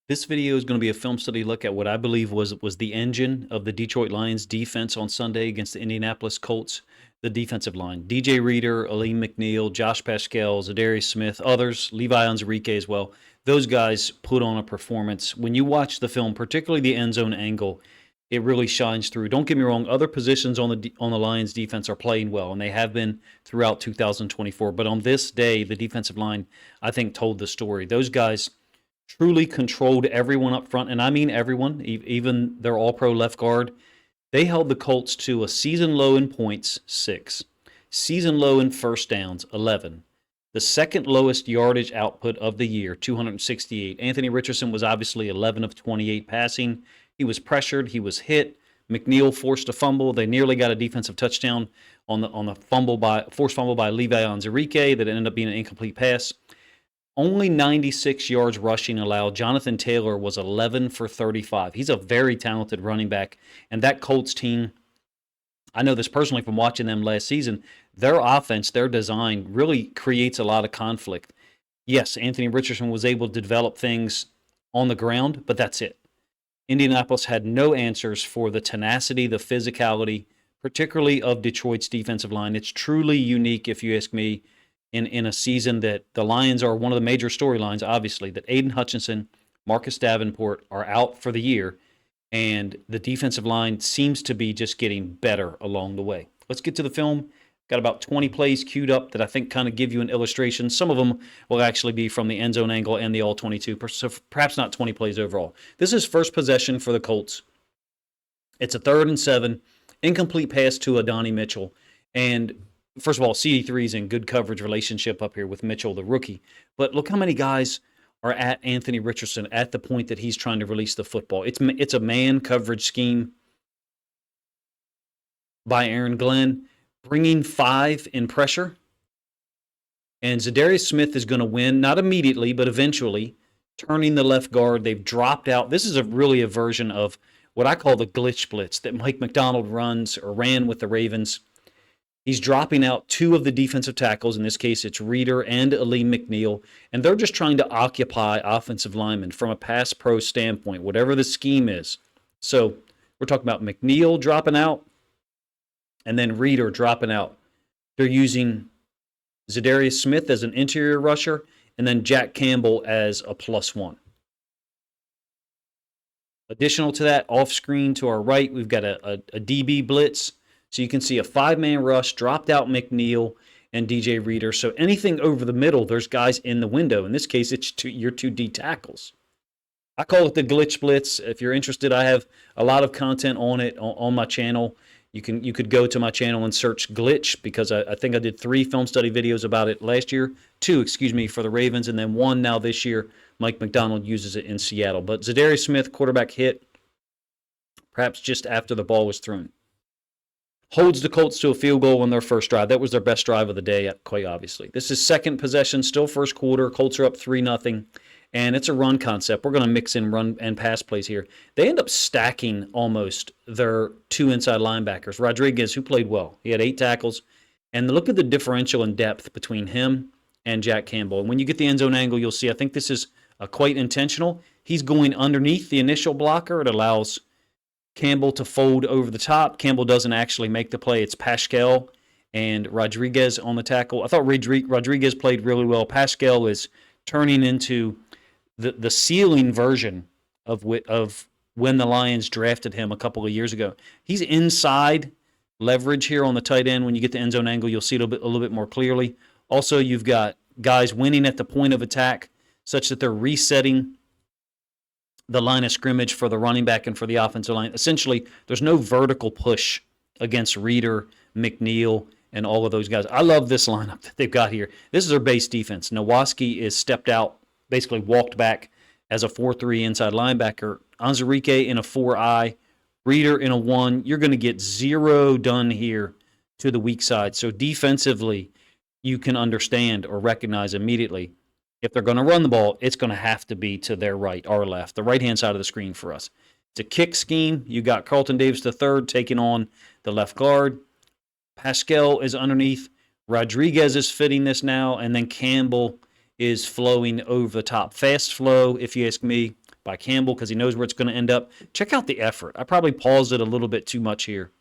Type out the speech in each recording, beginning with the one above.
This video is going to be a film study look at what I believe was the engine of the Detroit Lions defense on Sunday against the Indianapolis Colts, the defensive line. DJ Reader, Alim Mcneill, Josh Paschal, Za'Darius Smith, others, Levi Onwuzurike as well. Those guys put on a performance. When you watch the film, particularly the end zone angle, it really shines through. Don't get me wrong, other positions on the Lions defense are playing well, and they have been throughout 2024. But on this day, the defensive line, I think, told the story. Those guys truly controlled everyone up front, and I mean everyone, even their all-pro left guard. They held the Colts to a season low in points, 6. Season low in first downs, 11. The second lowest yardage output of the year, 268. Anthony Richardson was obviously 11 of 28 passing. He was pressured. He was hit. McNeil forced a fumble. They nearly got a defensive touchdown on the forced fumble by Levi Onwuzurike that ended up being an incomplete pass. Only 96 yards rushing allowed. Jonathan Taylor was 11 for 35. He's a very talented running back. And that Colts team, I know this personally from watching them last season, their offense, their design really creates a lot of conflict. Yes, Anthony Richardson was able to develop things on the ground, but that's it. Indianapolis had no answers for the tenacity, the physicality, particularly of Detroit's defensive line. It's truly unique, if you ask me, in a season that the Lions are one of the major storylines, obviously, that Aiden Hutchinson, Marcus Davenport are out for the year, and the defensive line seems to be just getting better along the way. Let's get to the film. Got about 20 plays queued up that I think kind of give you an illustration. Some of them will actually be from the end zone angle and the all 22, so perhaps not 20 plays overall. This is first possession for the Colts. It's a 3rd and 7, incomplete pass to Adonai Mitchell, and first of all, CD3's in good coverage relationship up here with Mitchell, the rookie. But look how many guys are at Anthony Richardson at the point that he's trying to release the football. It's a man coverage scheme by Aaron Glenn, bringing 5 in pressure. And Za'Darius Smith is going to win, not immediately, but eventually, turning the left guard. They've dropped out. This is really a version of what I call the glitch blitz that Mike Macdonald runs or ran with the Ravens. He's dropping out 2 of the defensive tackles. In this case, it's Reader and Alim Mcneill. And they're just trying to occupy offensive linemen from a pass pro standpoint, whatever the scheme is. So we're talking about McNeill dropping out and then Reader dropping out. They're using Za'Darius Smith as an interior rusher and then Jack Campbell as a +1. Additional to that, off screen to our right, we've got a DB blitz. So you can see a 5-man rush, dropped out McNeill and DJ Reader. So anything over the middle, there's guys in the window. In this case, it's your 2 D tackles. I call it the glitch blitz. If you're interested, I have a lot of content on it on my channel. You could go to my channel and search glitch because I think I did 3 film study videos about it last year. 2, for the Ravens, and then 1 now this year. Mike Macdonald uses it in Seattle. But Za'Darius Smith, quarterback hit, perhaps just after the ball was thrown. Holds the Colts to a field goal on their first drive. That was their best drive of the day, quite obviously. This is second possession, still first quarter. Colts are up 3-0, and it's a run concept. We're going to mix in run and pass plays here. They end up stacking almost their 2 inside linebackers. Rodriguez, who played well. He had 8 tackles. And look at the differential in depth between him and Jack Campbell. And when you get the end zone angle, you'll see, I think this is quite intentional. He's going underneath the initial blocker. It allows Campbell to fold over the top. Campbell doesn't actually make the play. It's Paschal and Rodriguez on the tackle. I thought Rodriguez played really well. Paschal is turning into the ceiling version of when the Lions drafted him a couple of years ago. He's inside leverage here on the tight end. When you get the end zone angle, you'll see it a little bit more clearly. Also, you've got guys winning at the point of attack such that they're resetting the line of scrimmage for the running back and for the offensive line. Essentially, there's no vertical push against Reader, McNeill, and all of those guys. I love this lineup that they've got here. This is their base defense. Nowaski is stepped out, basically walked back as a 4-3 inside linebacker. Onwuzurike in a 4-eye, Reader in a 1. You're going to get 0 done here to the weak side. So defensively, you can understand or recognize immediately if they're going to run the ball, it's going to have to be to their right, our left, the right-hand side of the screen for us. It's a kick scheme. You got Carlton Davis III taking on the left guard. Paschal is underneath. Rodriguez is fitting this now, and then Campbell is flowing over the top. Fast flow, if you ask me. by Campbell because he knows where it's going to end up. Check out the effort. I probably paused it a little bit too much here.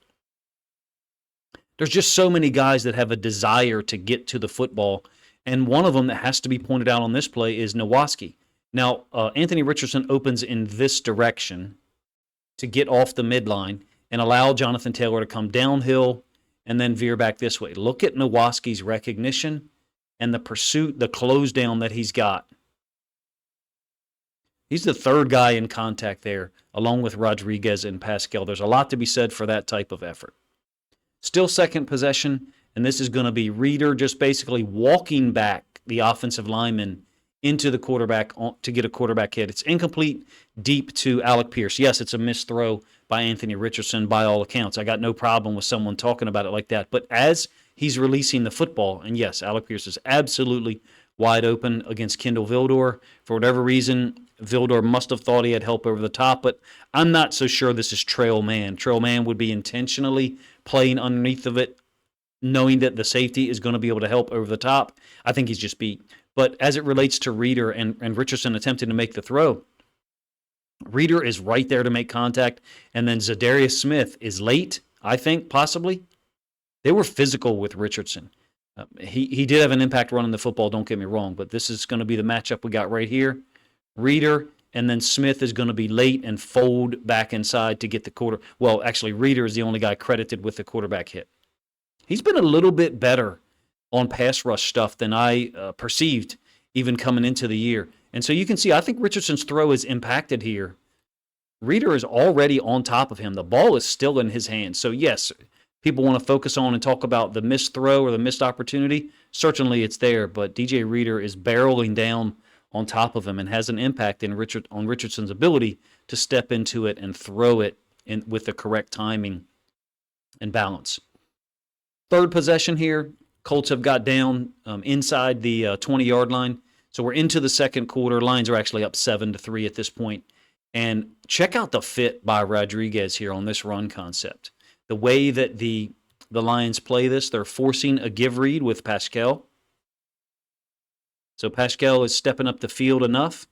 There's just so many guys that have a desire to get to the football, and one of them that has to be pointed out on this play is Nowatzki. Now, Anthony Richardson opens in this direction to get off the midline and allow Jonathan Taylor to come downhill and then veer back this way. Look at Nowatzki's recognition and the pursuit, the close down that he's got. He's the third guy in contact there, along with Rodriguez and Pascal. There's a lot to be said for that type of effort. Still second possession, and this is going to be Reeder just basically walking back the offensive lineman into the quarterback to get a quarterback hit. It's incomplete, deep to Alec Pierce. Yes, it's a missed throw by Anthony Richardson by all accounts. I got no problem with someone talking about it like that. But as he's releasing the football, and yes, Alec Pierce is absolutely wide open against Kendall Vildor. For whatever reason, Vildor must have thought he had help over the top, but I'm not so sure this is trail man. Trail man would be intentionally playing underneath of it, knowing that the safety is going to be able to help over the top. I think he's just beat. But as it relates to Reeder and Richardson attempting to make the throw, Reeder is right there to make contact, and then Za'Darius Smith is late, I think, possibly. They were physical with Richardson. He did have an impact running the football, don't get me wrong, but this is going to be the matchup we got right here. Reeder, and then Smith is going to be late and fold back inside to get the quarter. Well, actually, Reeder is the only guy credited with the quarterback hit. He's been a little bit better on pass rush stuff than I perceived even coming into the year. And so you can see, I think Richardson's throw is impacted here. Reeder is already on top of him. The ball is still in his hands. So, yes, people want to focus on and talk about the missed throw or the missed opportunity. Certainly it's there, but DJ Reeder is barreling down on top of him and has an impact on Richardson's ability to step into it and throw it with the correct timing and balance. Third possession here, Colts have got down inside the 20-yard line. So we're into the second quarter. Lions are actually up 7-3 at this point. And check out the fit by Rodriguez here on this run concept. The way that the Lions play this, they're forcing a give read with Pascal. So Pascal is stepping up the field enough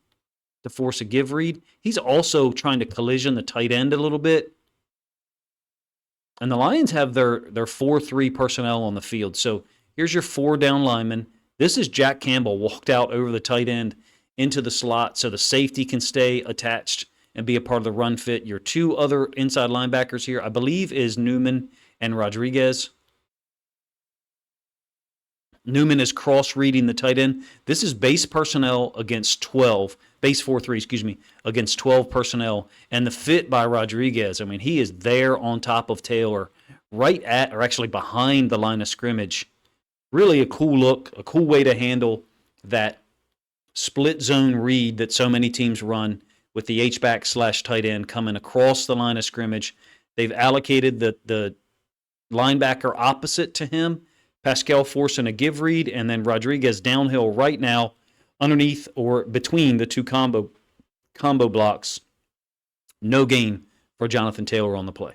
to force a give read. He's also trying to collision the tight end a little bit. And the Lions have their 4-3 personnel on the field. So here's your 4 down linemen. This is Jack Campbell walked out over the tight end into the slot so the safety can stay attached and be a part of the run fit. Your 2 other inside linebackers here, I believe, is Newman and Rodriguez. Newman is cross-reading the tight end. This is base personnel against 12, base 4-3, against 12 personnel. And the fit by Rodriguez, I mean, he is there on top of Taylor, right at, or actually behind the line of scrimmage. Really a cool look, a cool way to handle that split zone read that so many teams run with the H-back / tight end coming across the line of scrimmage. They've allocated the linebacker opposite to him, Pascal forcing a give read, and then Rodriguez downhill right now underneath or between the 2 combo blocks. No gain for Jonathan Taylor on the play.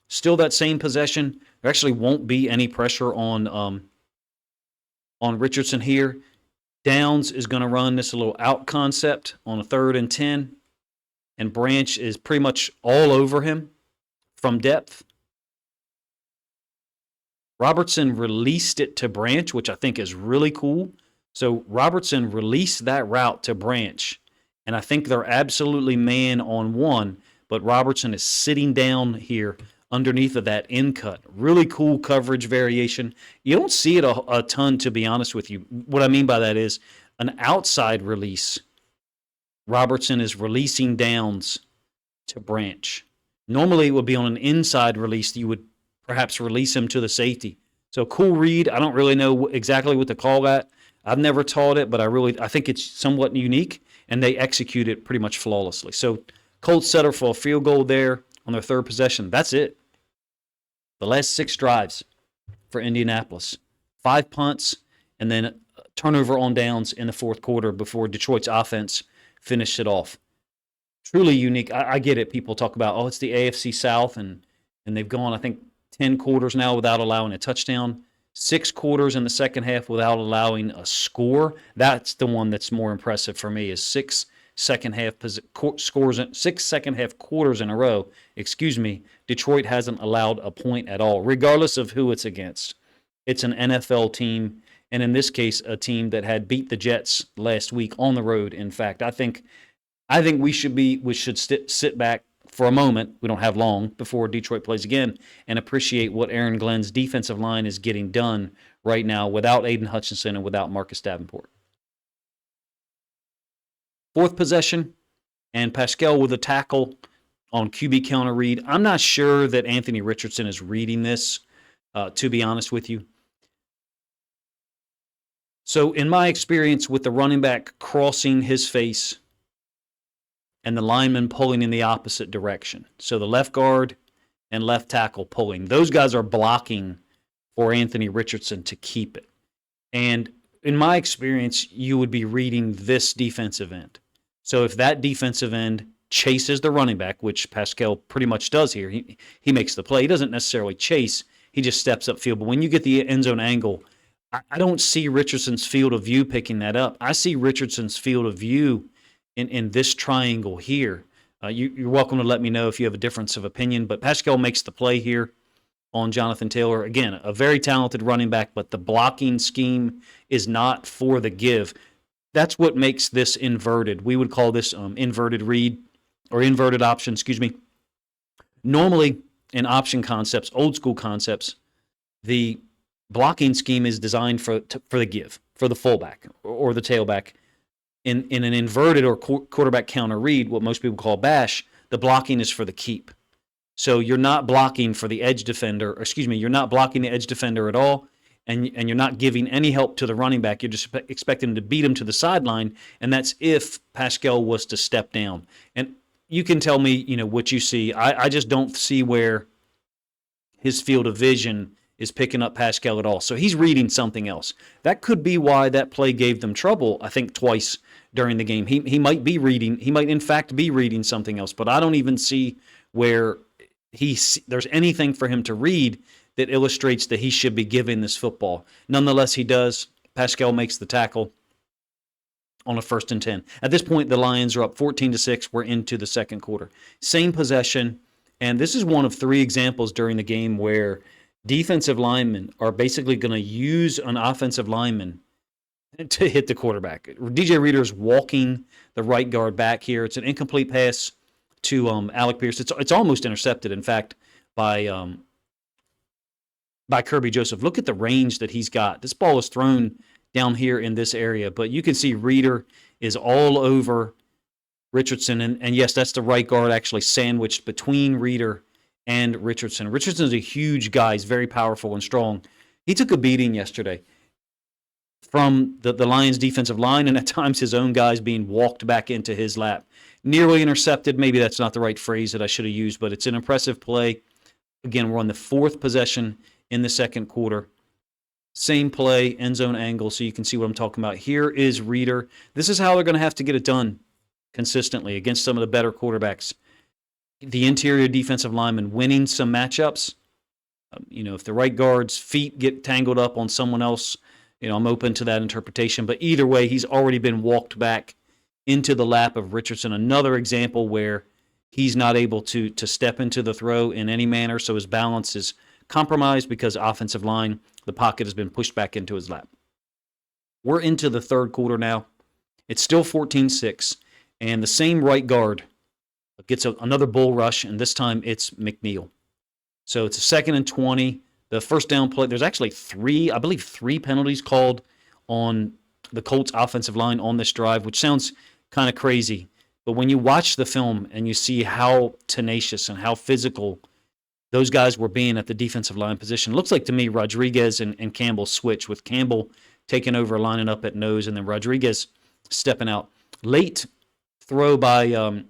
Still that same possession. There actually won't be any pressure on Richardson here. Downs is going to run this little out concept on a 3rd and 10, and Branch is pretty much all over him from depth. Robertson released it to Branch, which I think is really cool. So Robertson released that route to Branch, and I think they're absolutely man on one, but Robertson is sitting down here underneath of that in cut. Really cool coverage variation. You don't see it a ton, to be honest with you. What I mean by that is an outside release. Robertson is releasing Downs to Branch. Normally it would be on an inside release that you would perhaps release him to the safety. So cool read. I don't really know exactly what to call that. I've never taught it, but I think it's somewhat unique, and they execute it pretty much flawlessly. So Colts settle for a field goal there on their 3rd possession. That's it. The last 6 drives for Indianapolis. 5 punts, and then a turnover on downs in the 4th quarter before Detroit's offense finished it off. Truly unique. I get it. People talk about, it's the AFC South, and they've gone, I think, 10 quarters now without allowing a touchdown. 6 quarters in the second half without allowing a score. That's the one that's more impressive for me, is 6 scores, 6 second half quarters in a row. Detroit hasn't allowed a point at all, regardless of who it's against. It's an NFL team, and in this case, a team that had beat the Jets last week on the road. In fact, I think we should sit back for a moment. We don't have long before Detroit plays again, and appreciate what Aaron Glenn's defensive line is getting done right now without Aiden Hutchinson and without Marcus Davenport. Fourth possession, and Pascal with a tackle on QB counter read. I'm not sure that Anthony Richardson is reading this, to be honest with you. So in my experience with the running back crossing his face and the lineman pulling in the opposite direction, so the left guard and left tackle pulling, those guys are blocking for Anthony Richardson to keep it. And in my experience, you would be reading this defensive end. So if that defensive end chases the running back, which Pascal pretty much does here, he makes the play. He doesn't necessarily chase. He just steps upfield. But when you get the end zone angle, I don't see Richardson's field of view picking that up. I see Richardson's field of view in this triangle here. You're welcome to let me know if you have a difference of opinion, but Pascal makes the play here on Jonathan Taylor. Again, a very talented running back, but the blocking scheme is not for the give. That's what makes this inverted. We would call this inverted read or inverted option, Normally, in option concepts, old school concepts, the blocking scheme is designed for the give, for the fullback or the tailback. In an inverted or quarterback counter read, what most people call bash, the blocking is for the keep. So you're not blocking for the edge defender, you're not blocking the edge defender at all, and you're not giving any help to the running back. You're just expecting to beat him to the sideline, and that's if Pascal was to step down. And you can tell me, what you see. I just don't see where his field of vision is picking up Pascal at all. So he's reading something else. That could be why that play gave them trouble, I think, twice during the game. He might in fact be reading something else, but I don't even see where there's anything for him to read that illustrates that he should be given this football. Nonetheless, he does. Pascal makes the tackle on a 1st and 10. At this point, the Lions are up 14-6. We're into the second quarter. Same possession, and this is one of 3 examples during the game where defensive linemen are basically going to use an offensive lineman to hit the quarterback. DJ Reader's walking the right guard back here. It's an incomplete pass to Alec Pierce. It's almost intercepted, in fact, by Kirby Joseph. Look at the range that he's got. This ball is thrown down here in this area, but you can see Reader is all over Richardson, and yes, that's the right guard actually sandwiched between Reader and Richardson. Richardson's a huge guy. He's very powerful and strong. He took a beating yesterday from the Lions defensive line, and at times his own guys being walked back into his lap. Nearly intercepted. Maybe that's not the right phrase that I should have used, but it's an impressive play. Again, we're on the 4th possession in the second quarter. Same play, end zone angle, so you can see what I'm talking about. Here is Reader. This is how they're going to have to get it done consistently against some of the better quarterbacks. The interior defensive lineman winning some matchups. If the right guard's feet get tangled up on someone else, I'm open to that interpretation. But either way, he's already been walked back into the lap of Richardson. Another example where he's not able to step into the throw in any manner, so his balance is compromised because offensive line, the pocket has been pushed back into his lap. We're into the third quarter now. It's still 14-6, and the same right guard gets another bull rush, and this time it's McNeill. So it's a 2nd and 20. The first down play, there's actually 3 penalties called on the Colts offensive line on this drive, which sounds kind of crazy. But when you watch the film and you see how tenacious and how physical those guys were being at the defensive line position, it looks like to me Rodriguez and Campbell switch, with Campbell taking over, lining up at nose, and then Rodriguez stepping out. Late throw by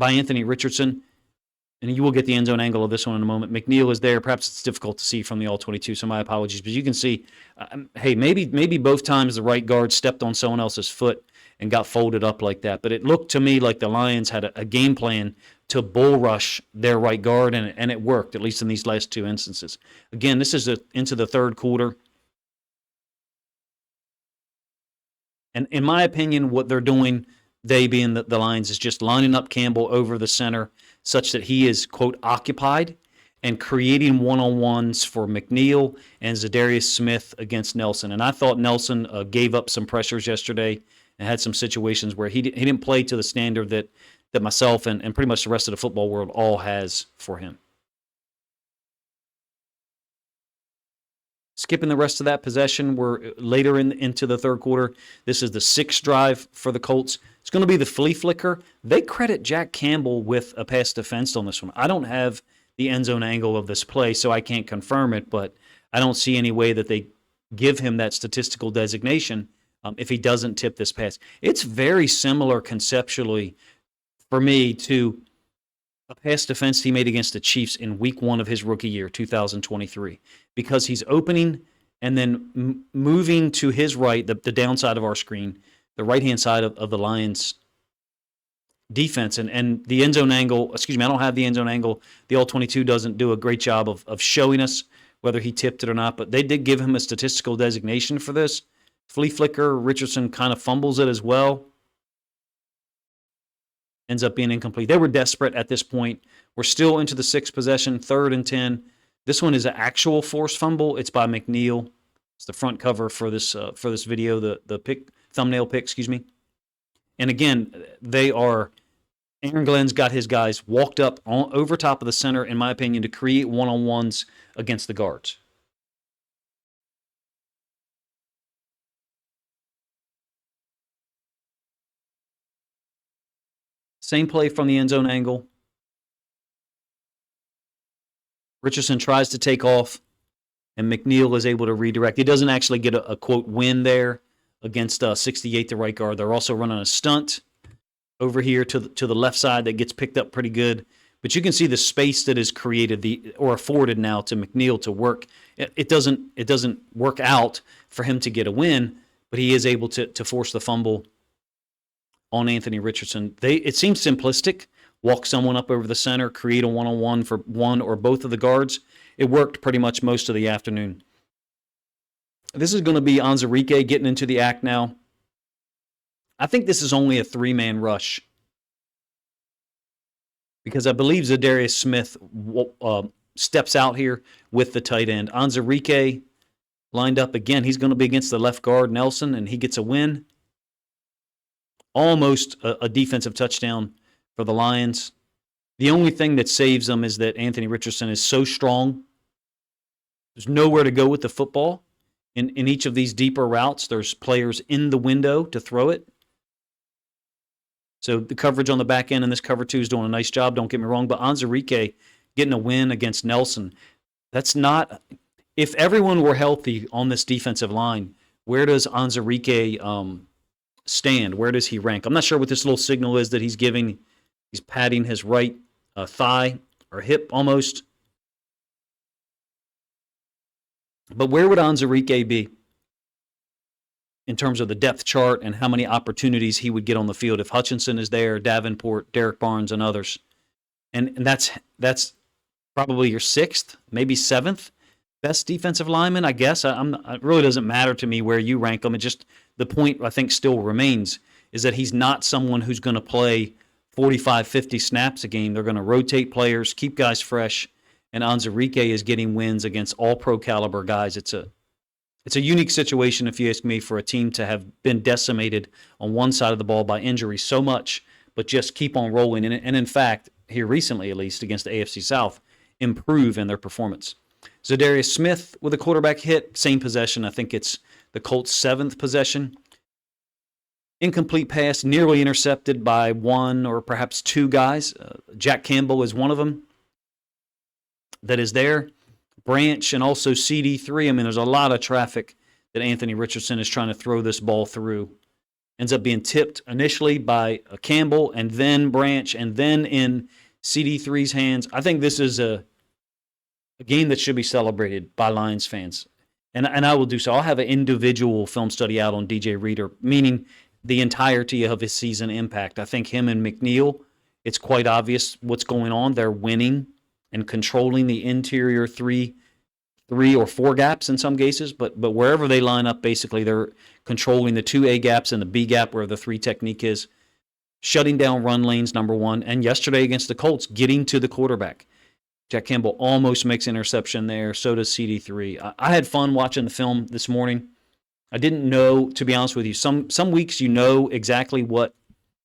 Anthony Richardson, and you will get the end zone angle of this one in a moment. McNeill is there. Perhaps it's difficult to see from the All-22, so my apologies. But you can see, maybe both times the right guard stepped on someone else's foot and got folded up like that. But it looked to me like the Lions had a game plan to bull rush their right guard, and it worked, at least in these last 2 instances. Again, this is into the third quarter. And in my opinion, what they're doing, they being the Lions, is just lining up Campbell over the center such that he is, quote, occupied and creating one-on-ones for McNeill and Za'Darius Smith against Nelson. And I thought Nelson gave up some pressures yesterday and had some situations where he didn't play to the standard that myself and pretty much the rest of the football world all has for him. Skipping the rest of that possession, we're later into the third quarter. This is the sixth drive for the Colts. It's going to be the flea flicker. They credit Jack Campbell with a pass defense on this one. I don't have the end zone angle of this play, so I can't confirm it, but I don't see any way that they give him that statistical designation if he doesn't tip this pass. It's very similar conceptually for me to a pass defense he made against the Chiefs in week 1 of his rookie year, 2023, because he's opening and then moving to his right, the downside of our screen, the right-hand side of the Lions defense. And the end zone angle, I don't have the end zone angle. The All-22 doesn't do a great job of showing us whether he tipped it or not, but they did give him a statistical designation for this. Flea flicker, Richardson kind of fumbles it as well. Ends up being incomplete. They were desperate at this point. We're still into the sixth possession, 3rd and 10. This one is an actual forced fumble. It's by McNeill. It's the front cover for this video, the thumbnail pic, And again, Aaron Glenn's got his guys walked up over top of the center, in my opinion, to create one-on-ones against the guards. Same play from the end zone angle. Richardson tries to take off, and McNeill is able to redirect. He doesn't actually get a quote, win there against 68, the right guard. They're also running a stunt over here to the left side that gets picked up pretty good. But you can see the space that is created or afforded now to McNeill to work. It doesn't work out for him to get a win, but he is able to force the fumble on Anthony Richardson. It seems simplistic. Walk someone up over the center, create a one-on-one for one or both of the guards. It worked pretty much most of the afternoon. This is going to be Onwuzurike getting into the act now. I think this is only a 3-man rush because I believe Za'Darius Smith steps out here with the tight end. Onwuzurike lined up again. He's going to be against the left guard, Nelson, and he gets a win. Almost a defensive touchdown for the Lions. The only thing that saves them is that Anthony Richardson is so strong. There's nowhere to go with the football. In each of these deeper routes, there's players in the window to throw it. So the coverage on the back end in this cover 2 is doing a nice job, don't get me wrong, but Onwuzurike getting a win against Nelson, that's not... If everyone were healthy on this defensive line, where does Onwuzurike stand? Where does he rank? I'm not sure what this little signal is that he's giving. He's patting his right thigh or hip almost. But where would Onwuzurike be in terms of the depth chart and how many opportunities he would get on the field if Hutchinson is there, Davenport, Derek Barnes, and others? And that's probably your 6th, maybe 7th best defensive lineman, I guess. It really doesn't matter to me where you rank him. It just, the point I think still remains is that he's not someone who's going to play 45, 50 snaps a game. They're going to rotate players, keep guys fresh, and Onwuzurike is getting wins against all pro caliber guys. It's a unique situation, if you ask me, for a team to have been decimated on one side of the ball by injury so much, but just keep on rolling. And in fact, here recently, at least against the AFC South, improve in their performance. Za'Darius Smith with a quarterback hit, same possession. I think it's the Colts' 7th possession. Incomplete pass, nearly intercepted by one or perhaps 2 guys. Jack Campbell is one of them that is there. Branch and also CD3. I mean, there's a lot of traffic that Anthony Richardson is trying to throw this ball through. Ends up being tipped initially by Campbell and then Branch and then in CD3's hands. I think this is a game that should be celebrated by Lions fans. And I will do so. I'll have an individual film study out on DJ Reader, meaning the entirety of his season impact. I think him and McNeill, it's quite obvious what's going on. They're winning and controlling the interior 3 3 or 4 gaps in some cases, but wherever they line up, basically they're controlling the 2A gaps and the B gap where the 3 technique is, shutting down run lanes, number one. And yesterday against the Colts, getting to the quarterback. Jack Campbell almost makes interception there. So does CD3. I had fun watching the film this morning. I didn't know, to be honest with you, some weeks you know exactly what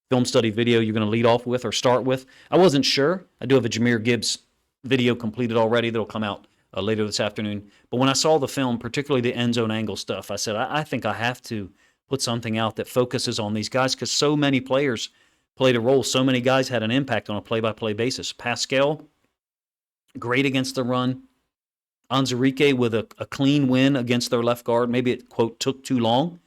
film study video you're going to lead off with or start with. I wasn't sure. I do have a Jahmyr Gibbs video completed already that'll come out later this afternoon. But when I saw the film, particularly the end zone angle stuff, I said, I think I have to put something out that focuses on these guys because so many players played a role. So many guys had an impact on a play-by-play basis. Pascal, great against the run. Onwuzurike with a clean win against their left guard. Maybe it, quote, took too long.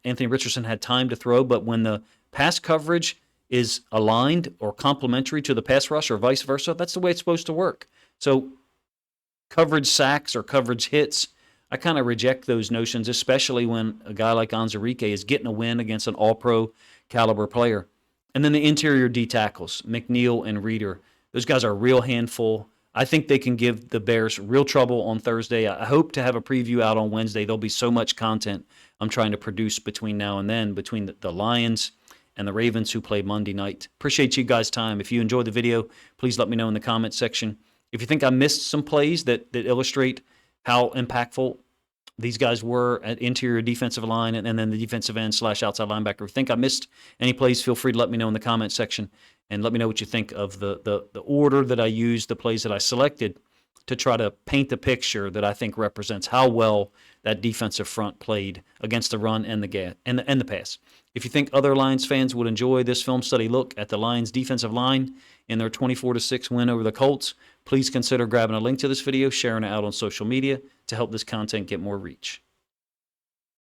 Anthony Richardson had time to throw, but when the pass coverage is aligned or complementary to the pass rush or vice versa, that's the way it's supposed to work. So coverage sacks or coverage hits, I kind of reject those notions, especially when a guy like Onwuzurike is getting a win against an all-pro caliber player. And then the interior D tackles, McNeill and Reeder. Those guys are a real handful. I think they can give the Bears real trouble on Thursday. I hope to have a preview out on Wednesday. There'll be so much content I'm trying to produce between now and then, between the Lions and the Ravens who play Monday night. Appreciate you guys' time. If you enjoyed the video, please let me know in the comments section. If you think I missed some plays that illustrate how impactful these guys were at interior defensive line and then the defensive end / outside linebacker, if you think I missed any plays, feel free to let me know in the comments section and let me know what you think of the order that I used, the plays that I selected to try to paint the picture that I think represents how well that defensive front played against the run and the pass. If you think other Lions fans would enjoy this film study look at the Lions defensive line in their 24-6 win over the Colts, please consider grabbing a link to this video, sharing it out on social media to help this content get more reach.